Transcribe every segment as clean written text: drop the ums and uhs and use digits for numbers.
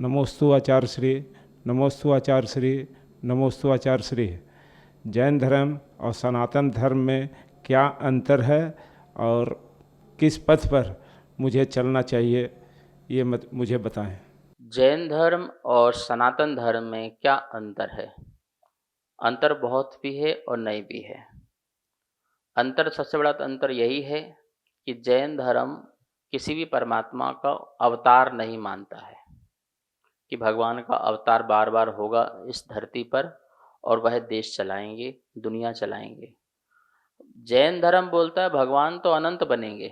नमोस्तु आचार्य श्री, नमोस्तु आचार्य श्री, नमोस्तु आचार्य श्री। जैन धर्म और सनातन धर्म में क्या अंतर है और किस पथ पर मुझे चलना चाहिए, ये मुझे बताएं। जैन धर्म और सनातन धर्म में क्या अंतर है? अंतर बहुत भी है और नहीं भी है। अंतर, सबसे बड़ा अंतर यही है कि जैन धर्म किसी भी परमात्मा का अवतार नहीं मानता है कि भगवान का अवतार बार बार होगा इस धरती पर और वह देश चलाएंगे, दुनिया चलाएंगे। जैन धर्म बोलता है भगवान तो अनंत बनेंगे,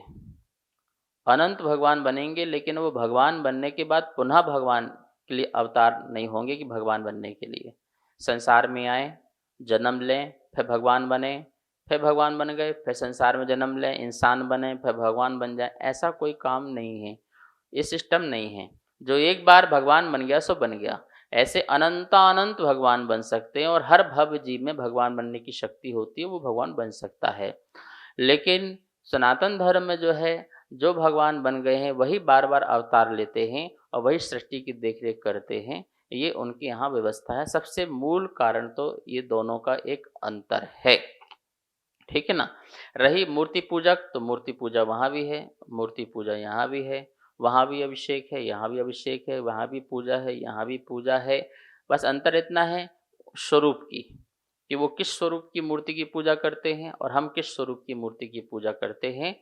अनंत भगवान बनेंगे, लेकिन वो भगवान बनने के बाद पुनः भगवान के लिए अवतार नहीं होंगे कि भगवान बनने के लिए संसार में आए, जन्म लें, फिर भगवान बने, फिर भगवान बन गए, फिर संसार में जन्म लें, इंसान बने, फिर भगवान बन जाए। ऐसा कोई काम नहीं है, ये सिस्टम नहीं है। जो एक बार भगवान बन गया सो बन गया। ऐसे अनंत भगवान बन सकते हैं और हर भव जीव में भगवान बनने की शक्ति होती है, वो भगवान बन सकता है। लेकिन सनातन धर्म में जो है, जो भगवान बन गए हैं वही बार बार अवतार लेते हैं और वही सृष्टि की देखरेख करते हैं। ये उनके यहाँ व्यवस्था है। सबसे मूल कारण तो ये दोनों का एक अंतर है, ठीक है ना। रही मूर्ति पूजक, तो मूर्ति पूजा वहाँ भी है, मूर्ति पूजा यहाँ भी है, वहाँ भी अभिषेक है, यहाँ भी अभिषेक है, वहाँ भी पूजा है, यहाँ भी पूजा है। बस अंतर इतना है स्वरूप की, कि वो किस स्वरूप की मूर्ति की पूजा करते हैं और हम किस स्वरूप की मूर्ति की पूजा करते हैं।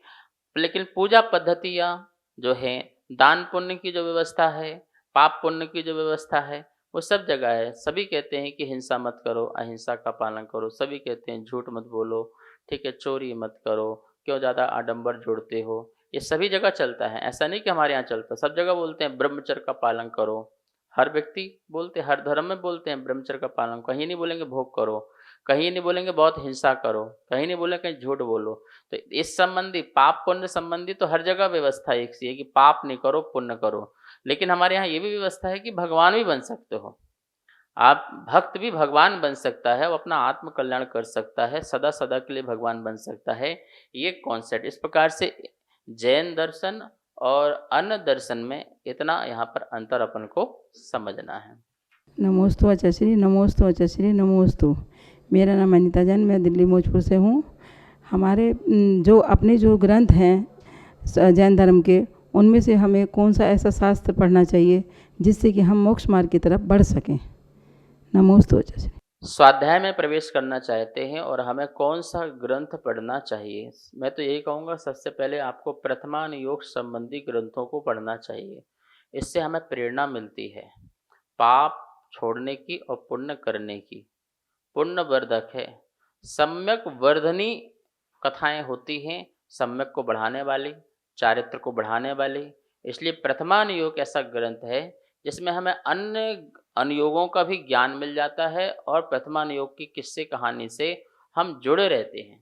लेकिन पूजा पद्धतियाँ जो हैं, दान पुण्य की जो व्यवस्था है, पाप पुण्य की जो व्यवस्था है, वो सब जगह है। सभी कहते हैं कि हिंसा मत करो, अहिंसा का पालन करो। सभी कहते हैं झूठ मत बोलो, ठीक है, चोरी मत करो, क्यों ज़्यादा आडंबर जोड़ते हो। ये सभी जगह चलता है, ऐसा नहीं कि हमारे यहाँ चलता। सब जगह बोलते हैं ब्रह्मचर्य का पालन करो, हर व्यक्ति बोलते, हर धर्म में बोलते हैं ब्रह्मचर्य का पालन। कहीं नहीं बोलेंगे भोग करो, कहीं नहीं बोलेंगे बहुत हिंसा करो, कहीं नहीं बोलेंगे कहीं झूठ बोलो। तो इस संबंधी, पाप पुण्य संबंधी तो हर जगह व्यवस्था एक सी है कि पाप नहीं करो, पुण्य करो। लेकिन हमारे यहाँ ये भी व्यवस्था है कि भगवान भी बन सकते हो आप, भक्त भी भगवान बन सकता है, वो अपना आत्म कल्याण कर सकता है, सदा सदा के लिए भगवान बन सकता है। ये कॉन्सेप्ट, इस प्रकार से जैन दर्शन और अन्य दर्शन में इतना यहाँ पर अंतर अपन को समझना है। नमोस्तु आचार्य श्री, नमोस्तु आचार्य श्री, नमोस्तु। मेरा नाम अनीता जैन, मैं दिल्ली मौजपुर से हूँ। हमारे जो अपने जो ग्रंथ हैं जैन धर्म के, उनमें से हमें कौन सा ऐसा शास्त्र पढ़ना चाहिए जिससे कि हम मोक्ष मार्ग की तरफ बढ़ सकें? नमोस्तु आचार्य श्री। स्वाध्याय में प्रवेश करना चाहते हैं और हमें कौन सा ग्रंथ पढ़ना चाहिए? मैं तो यही कहूँगा, सबसे पहले आपको प्रथमानुयोग संबंधी ग्रंथों को पढ़ना चाहिए। इससे हमें प्रेरणा मिलती है पाप छोड़ने की और पुण्य करने की। पुण्य वर्धक है, सम्यक वर्धनी कथाएं होती हैं, सम्यक को बढ़ाने वाली, चारित्र को बढ़ाने वाली। इसलिए प्रथमानुयोग ऐसा ग्रंथ है जिसमें हमें अन्य अनुयोगों का भी ज्ञान मिल जाता है और प्रथमानुयोग की किस्से कहानी से हम जुड़े रहते हैं।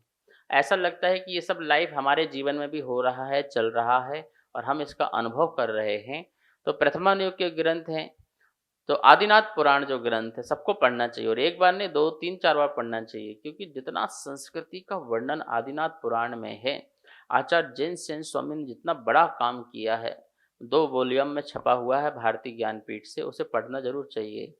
ऐसा लगता है कि ये सब लाइफ हमारे जीवन में भी हो रहा है, चल रहा है और हम इसका अनुभव कर रहे हैं। तो प्रथमानुयोग के ग्रंथ हैं। तो आदिनाथ पुराण जो ग्रंथ है सबको पढ़ना चाहिए, और एक बार नहीं, 2, 3, 4 बार पढ़ना चाहिए, क्योंकि जितना संस्कृति का वर्णन आदिनाथ पुराण में है, आचार्य जैन सेन स्वामी ने जितना बड़ा काम किया है, 2 वॉल्यूम में छपा हुआ है भारतीय ज्ञानपीठ से, उसे पढ़ना जरूर चाहिए।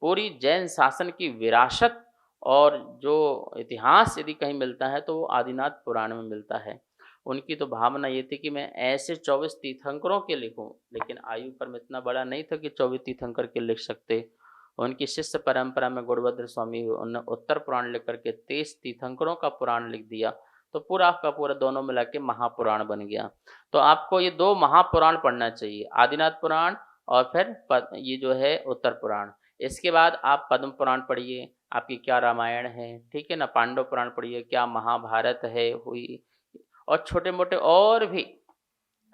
पूरी जैन शासन की विरासत और जो इतिहास यदि कहीं मिलता है तो वो आदिनाथ पुराण में मिलता है। उनकी तो भावना ये थी कि मैं ऐसे 24 तीर्थंकरों के लिखूं, लेकिन आयु पर में इतना बड़ा नहीं था कि 24 तीर्थंकर के लिख सकते। उनकी शिष्य परंपरा में गुणभद्र स्वामी, उन्होंने उत्तर पुराण लिख करके 23 तीर्थंकरों का पुराण लिख दिया, तो पूरा का पूरा दोनों मिला के महापुराण बन गया। तो आपको ये 2 महापुराण पढ़ना चाहिए, आदिनाथ पुराण और फिर ये जो है उत्तर पुराण। इसके बाद आप पद्म पुराण पढ़िए, आपकी क्या रामायण है, ठीक है ना, पांडव पुराण पढ़िए, क्या महाभारत है हुई, और छोटे मोटे और भी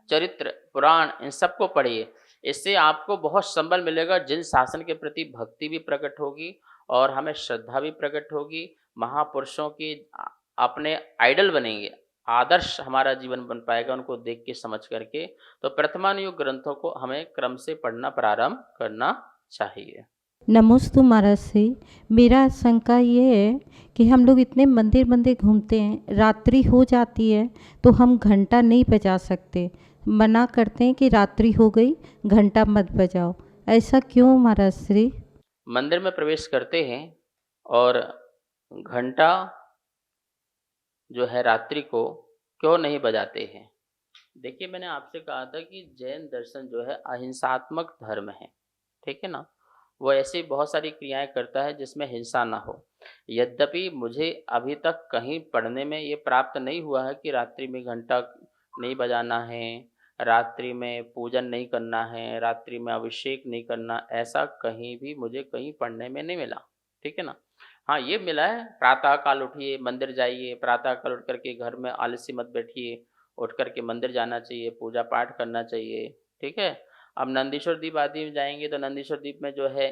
चरित्र पुराण, इन सबको पढ़िए। इससे आपको बहुत संबल मिलेगा, जिन शासन के प्रति भक्ति भी प्रकट होगी और हमें श्रद्धा भी प्रकट होगी। महापुरुषों की अपने आइडल बनेंगे, आदर्श हमारा जीवन बन पाएगा उनको देख के, समझ करके। तो प्रथमानुयोग ग्रंथों को हमें क्रम से पढ़ना प्रारंभ करना चाहिए। नमोस्तु महाराज से मेरा शंका ये है कि हम लोग इतने मंदिर मंदिर घूमते हैं, रात्रि हो जाती है तो हम घंटा नहीं बजा सकते, मना करते हैं कि रात्रि हो गई घंटा मत बजाओ। ऐसा क्यों महाराज श्री? मंदिर में प्रवेश करते हैं और घंटा जो है रात्रि को क्यों नहीं बजाते हैं? देखिए, मैंने आपसे कहा था कि जैन दर्शन जो है अहिंसात्मक धर्म है, ठीक है ना। वो ऐसी बहुत सारी क्रियाएं करता है जिसमें हिंसा ना हो। यद्यपि मुझे अभी तक कहीं पढ़ने में ये प्राप्त नहीं हुआ है कि रात्रि में घंटा नहीं बजाना है, रात्रि में पूजन नहीं करना है, रात्रि में अभिषेक नहीं करना, ऐसा कहीं भी मुझे कहीं पढ़ने में नहीं मिला, ठीक है ना। हाँ, ये मिला है प्रातः काल उठिए, मंदिर जाइए, प्रातः काल उठ करके घर में आलसी मत बैठिए, उठ करके मंदिर जाना चाहिए, पूजा पाठ करना चाहिए, ठीक है। अब नंदीश्वर द्वीप आदि में जाएंगे तो नंदीश्वर द्वीप में जो है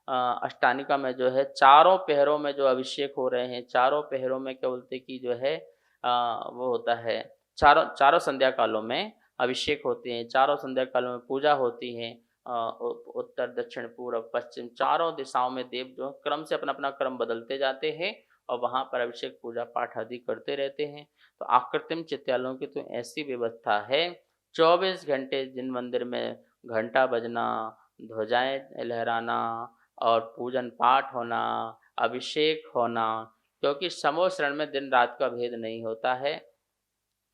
अष्टानिका में जो है चारों पहरों में जो अभिषेक हो रहे हैं, चारों पहरों में क्या बोलते कि जो है वो होता है, चारों चारों संध्या कालों में अभिषेक होते हैं, चारों संध्या कालों में पूजा होती है। उत्तर दक्षिण पूर्व पश्चिम चारों दिशाओं में देव जो क्रम से अपना अपना क्रम बदलते जाते हैं और वहाँ पर अभिषेक पूजा पाठ आदि करते रहते हैं। तो आकृतिम चित्यालयों की तो ऐसी व्यवस्था है, 24 घंटे जिन मंदिर में घंटा बजना, ध्वजाएं लहराना और पूजन पाठ होना, अभिषेक होना, क्योंकि समूह शरण में दिन रात का भेद नहीं होता है।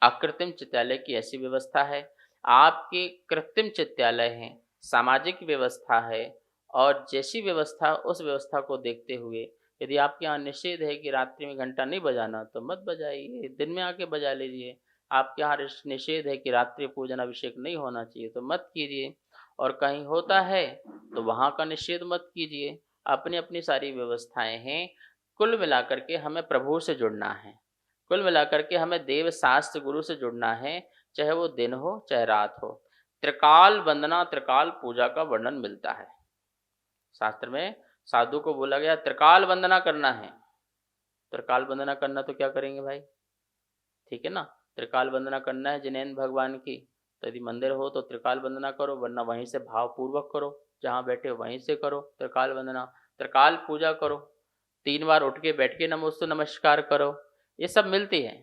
अकृत्रिम चित्तालय की ऐसी व्यवस्था है। आपके कृत्रिम चित्तालय हैं, सामाजिक व्यवस्था है, और जैसी व्यवस्था उस व्यवस्था को देखते हुए यदि आपके यहाँ निषेध है कि रात्रि में घंटा नहीं बजाना तो मत बजाइए, दिन में आके बजा लीजिए। आपके यहाँ निषेध है कि रात्रि पूजन अभिषेक नहीं होना चाहिए तो मत कीजिए, और कहीं होता है तो वहाँ का निषेध मत कीजिए। अपनी अपनी सारी व्यवस्थाएं हैं। कुल मिलाकर के हमें प्रभु से जुड़ना है, कुल मिलाकर के हमें देव शास्त्र गुरु से जुड़ना है, चाहे वो दिन हो चाहे रात हो। त्रिकाल वंदना त्रिकाल पूजा का वर्णन मिलता है शास्त्र में। साधु को बोला गया त्रिकाल वंदना करना है। त्रिकाल वंदना करना तो क्या करेंगे भाई, ठीक है ना। त्रिकाल वंदना करना है जिनेन्द्र भगवान की, तो यदि मंदिर हो तो त्रिकाल वंदना करो, वरना वहीं से भाव पूर्वक करो, जहाँ बैठे हो वहीं से करो त्रिकाल वंदना। त्रिकाल पूजा करो, 3 बार उठ के बैठ के नमोस्तु नमस्कार करो, ये सब मिलती है।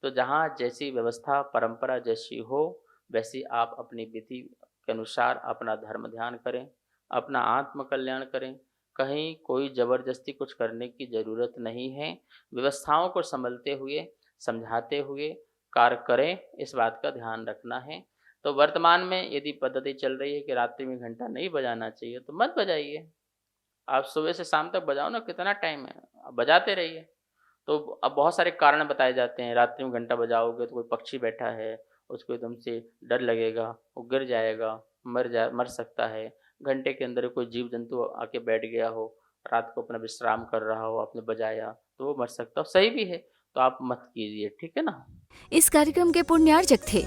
तो जहाँ जैसी व्यवस्था परंपरा जैसी हो वैसी आप अपनी विधि के अनुसार अपना धर्म ध्यान करें, अपना आत्म कल्याण करें। कहीं कोई ज़बरदस्ती कुछ करने की ज़रूरत नहीं है। व्यवस्थाओं को संभलते हुए समझाते हुए कार्य करें, इस बात का ध्यान रखना है। तो वर्तमान में यदि पद्धति चल रही है कि रात्रि में घंटा नहीं बजाना चाहिए तो मत बजाइए। आप सुबह से शाम तक बजाओ ना, कितना टाइम है, आप बजाते रहिए। तो अब बहुत सारे कारण बताए जाते हैं, रात्रि में घंटा बजाओगे तो कोई पक्षी बैठा है उसको एकदम से डर लगेगा, वो गिर जाएगा, मर सकता है। घंटे के अंदर कोई जीव जंतु आके बैठ गया हो, रात को अपना विश्राम कर रहा हो, आपने बजाया तो वो मर सकता हो। सही भी है, तो आप मत कीजिए, ठीक है ना। इस कार्यक्रम के पुण्यार्चक थे